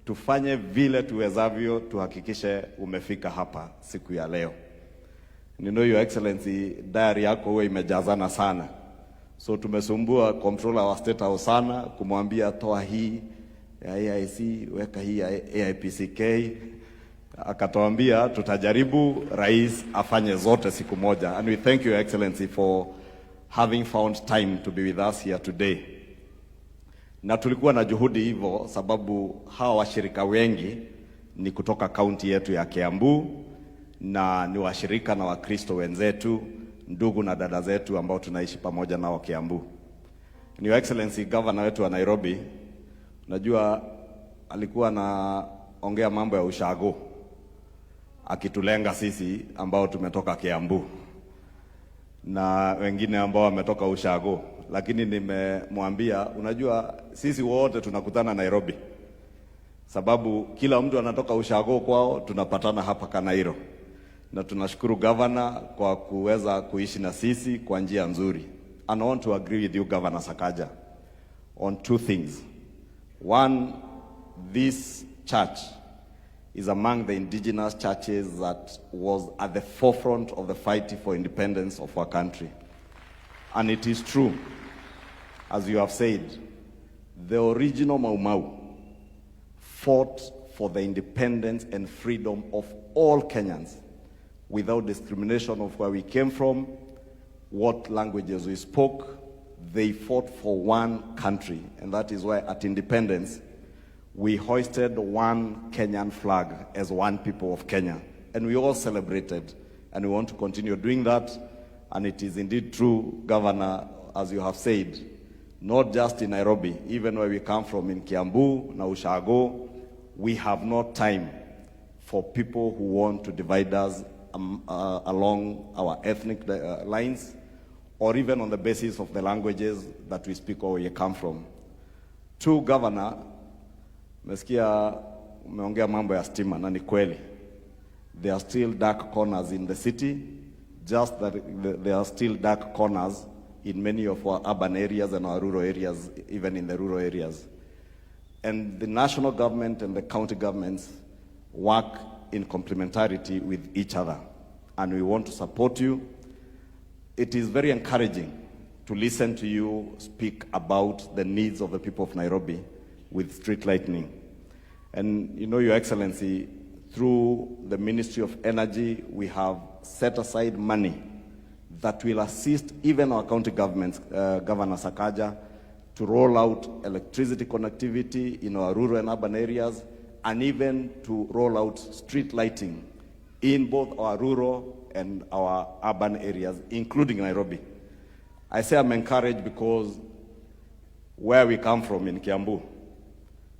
tufanye vile tuwezavyo tuhakikishe umefika hapa siku ya leo. You know, Your Excellency, diary yako huwa imejazana sana. So tumesumbua controller wa State House sana kumwambia toa hii ya AIC, weka hii ya AIPCK. Akatuambia tutajaribu rais afanye zote siku moja. And we thank you, Your Excellency, for having found time to be with us here today. Na tulikuwa na juhudi hivyo sababu hawa washirika wengi ni kutoka kaunti yetu ya Kiambu na ni washirika na Wakristo wenzetu, ndugu na dada zetu ambao tunaishi pamoja nao Kiambu. Your Excellency, Governor wetu wa Nairobi, najua alikuwa anaongea mambo ya ushago akitulenga sisi ambao tumetoka Kiambu na wengine ambao wametoka ushago, lakini nimemwambia unajua sisi wote tunakutana Nairobi sababu kila mtu anatoka ushago kwao, tunapatana hapa Kanairo. Na tunashukuru governor kwa kuweza kuishi na sisi kwa njia nzuri. And I want to agree with you, Governor Sakaja, on two things. One, this church is among the indigenous churches that was at the forefront of the fight for independence of our country. And it is true, as you have said, the original Mau Mau fought for the independence and freedom of all Kenyans without discrimination of where we came from, what languages we spoke. They fought for one country, and that is why at independence we hoisted one Kenyan flag as one people of Kenya, and we all celebrated, and we want to continue doing that. And it is indeed true, Governor, as you have said, not just in Nairobi, even where we come from in Kiambu, na Ushago, we have no time for people who want to divide us along our ethnic lines, or even on the basis of the languages that we speak or where we come from. Two, Governor, mesikia umeongea mambo ya stima, na ni kweli. There are still dark corners in the city, just that there are still dark corners in many of our urban areas and our rural areas, even in the rural areas. And the national government and the county governments work in complementarity with each other. And we want to support you. It is very encouraging to listen to you speak about the needs of the people of Nairobi with street lighting. And you know, Your Excellency, through the Ministry of Energy, we have set aside money that will assist even our county governments, Governor Sakaja, to roll out electricity connectivity in our rural and urban areas, and even to roll out street lighting in both our rural and our urban areas, including Nairobi. I say I'm encouraged because where we come from in Kiambu,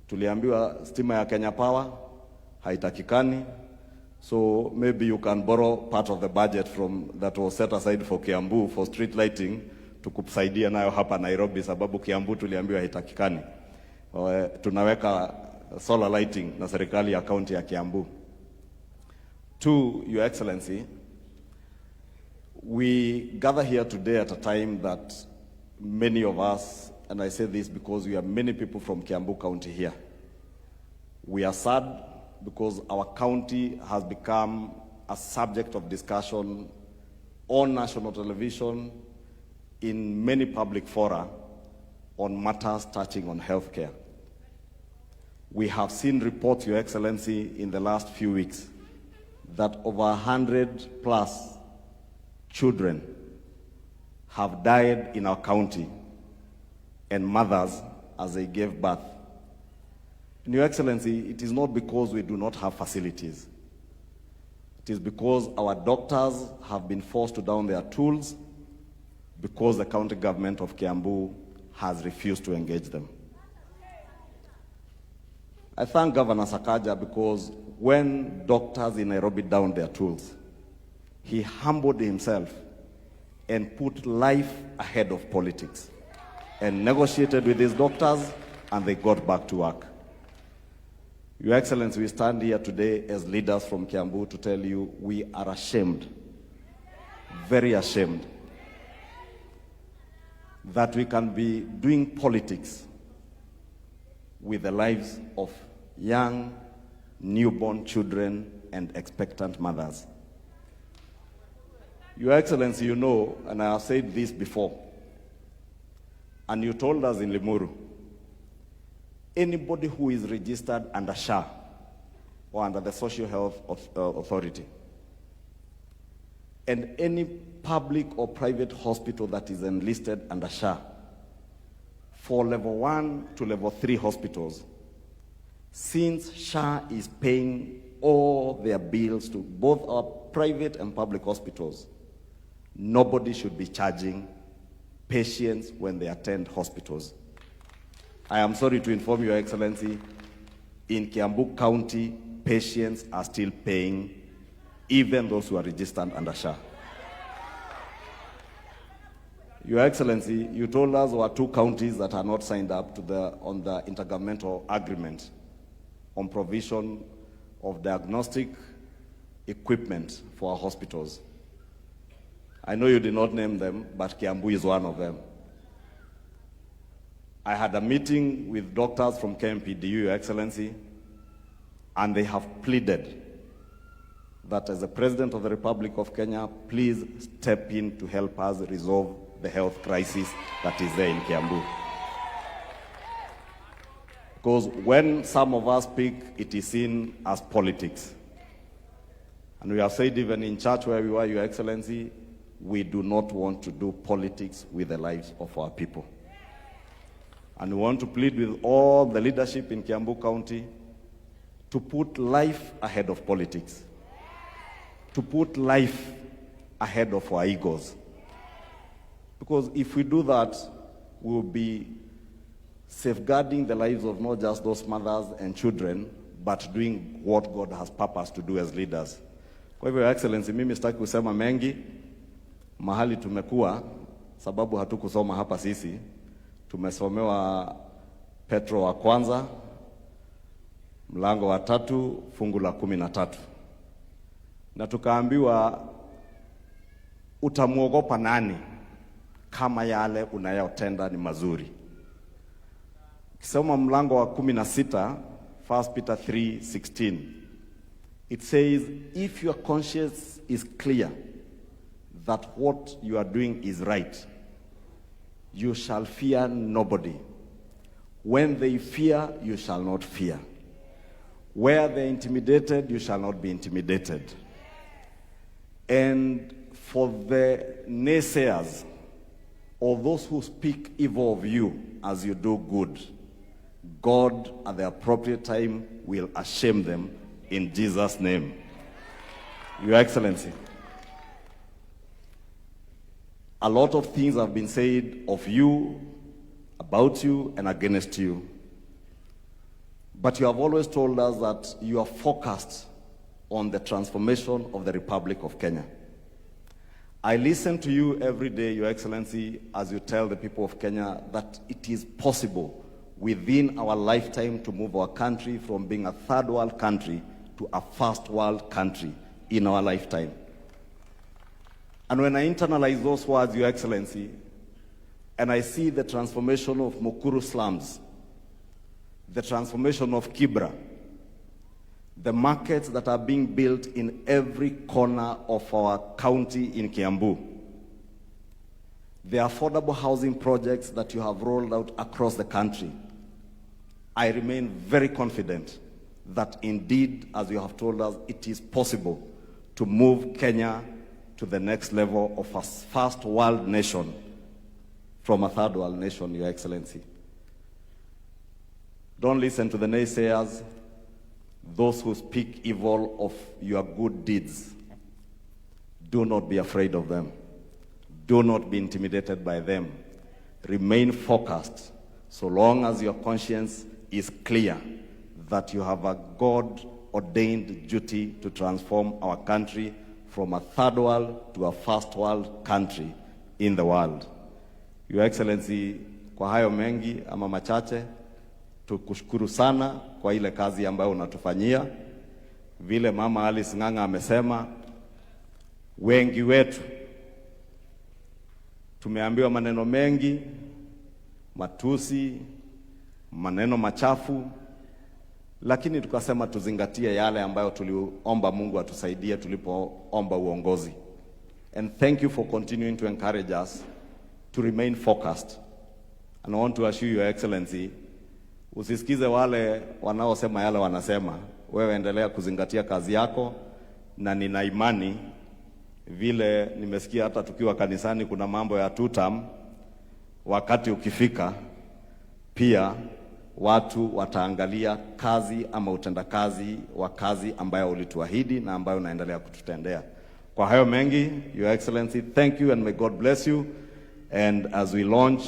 tuliambiwa stima ya Kenya Power haitakikani, so maybe you can borrow part of the budget from that was set aside for Kiambu for street lighting tukusaidia nayo hapa Nairobi, sababu Kiambu tuliambiwa haitakikani. Tunaweka solar lighting na serikali ya county ya Kiambu. Two, Your Excellency, we gather here today at a time that many of us, and I say this because we have many people from Kiambu County here, we are sad because our county has become a subject of discussion on national television, in many public fora, on matters touching on healthcare. We have seen reports, Your Excellency, in the last few weeks that over 100 plus children have died in our county, and mothers as they gave birth. And Your Excellency, it is not because we do not have facilities. It is because our doctors have been forced to down their tools because the county government of Kiambu has refused to engage them. I thank Governor Sakaja because when doctors in Nairobi downed their tools, he humbled himself and put life ahead of politics and negotiated with his doctors, and they got back to work. Your Excellency, we stand here today as leaders from Kiambu to tell you we are ashamed, very ashamed, that we can be doing politics with the lives of young, newborn children, and expectant mothers. Your Excellency, you know, and I have said this before, and you told us in Limuru, anybody who is registered under SHA or under the Social Health Authority, and any public or private hospital that is enlisted under SHA, for level 1 to level 3 hospitals, since SHA is paying all their bills to both our private and public hospitals, nobody should be charging patients when they attend hospitals. I am sorry to inform Your Excellency, in Kiambu County, patients are still paying, even those who are registered under SHA. Your Excellency, you told us there are 2 counties that are not signed up to on the intergovernmental agreement on provision of diagnostic equipment for our hospitals. I know you did not name them, but Kiambu is one of them. I had a meeting with doctors from KMPDU, Your Excellency, and they have pleaded that as the President of the Republic of Kenya, please step in to help us resolve the health crisis that is there in Kiambu. Because when some of us speak, it is seen as politics. And we have said even in church where we were, Your Excellency, we do not want to do politics with the lives of our people. And we want to plead with all the leadership in Kiambu County to put life ahead of politics, to put life ahead of our egos. Because if we do that, we will be safeguarding the lives of not just those mothers and children, but doing what God has purposed to do as leaders. Kwa hivyo, Your Excellency, mimi sitaki kusema mengi. Mahali tumekuwa, sababu hatukusoma hapa sisi, tumesomewa Petro wa kwanza, mlango wa 3, fungu la 13. Na tukaambiwa, utamuogopa nani kama yale unayotenda ni mazuri. Kisoma mlango wa 16, 1 Peter 3:16, it says, if your conscience is clear that what you are doing is right, you shall fear nobody. When they fear, you shall not fear. Where they are intimidated, you shall not be intimidated. And for the naysayers, or those who speak evil of you as you do good, God at the appropriate time will ashame them in Jesus' name. Your Excellency, a lot of things have been said of you, about you, and against you. But you have always told us that you are focused on the transformation of the Republic of Kenya. I listen to you every day, Your Excellency, as you tell the people of Kenya that it is possible within our lifetime to move our country from being a third world country to a first world country in our lifetime. And when I internalize those words, Your Excellency, and I see the transformation of Mukuru slums, the transformation of Kibra, the markets that are being built in every corner of our county in Kiambu, the affordable housing projects that you have rolled out across the country, I remain very confident that indeed, as you have told us, it is possible to move Kenya to the next level of a first world nation from a third world nation, Your Excellency. Don't listen to the naysayers, those who speak evil of your good deeds. Do not be afraid of them. Do not be intimidated by them. Remain focused so long as your conscience is clear that you have a God-ordained duty to transform our country from a third world to a first world country in the world. Your Excellency, kwa hayo mengi ama machache, tukushukuru sana kwa ile kazi ambayo unatufanyia. Vile Mama Alice Ng'ang'a amesema, wengi wetu tumeambiwa maneno mengi, matusi, maneno machafu, lakini tukasema tuzingatie yale ambayo tuliomba Mungu atusaidie tulipoomba uongozi. And thank you for continuing to encourage us to remain focused. And I want to assure Your Excellency, usisikize wale wanaosema yale wanasema. Wewe endelea kuzingatia kazi yako, na nina imani vile nimesikia hata tukiwa kanisani kuna mambo ya tutam, wakati ukifika pia watu wataangalia kazi ama utendakazi wa kazi ambayo ulituahidi na ambayo unaendelea kututendea. Kwa hayo mengi, Your Excellency, thank you and may God bless you. And as we launch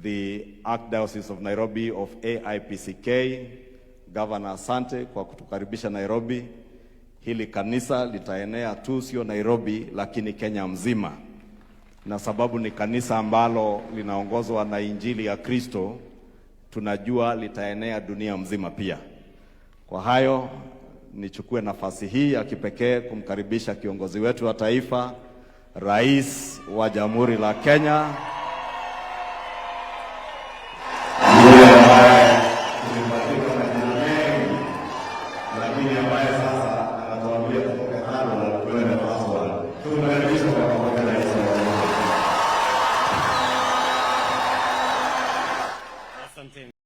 the Archdiocese of Nairobi of AIPCK, Governor, asante kwa kutukaribisha Nairobi. Hili kanisa litaenea tu sio Nairobi lakini Kenya mzima. Na sababu ni kanisa ambalo linaongozwa na Injili ya Kristo, tunajua litaenea dunia mzima pia. Kwa hayo nichukue nafasi hii ya kipekee kumkaribisha kiongozi wetu wa taifa, Rais wa Jamhuri la Kenya,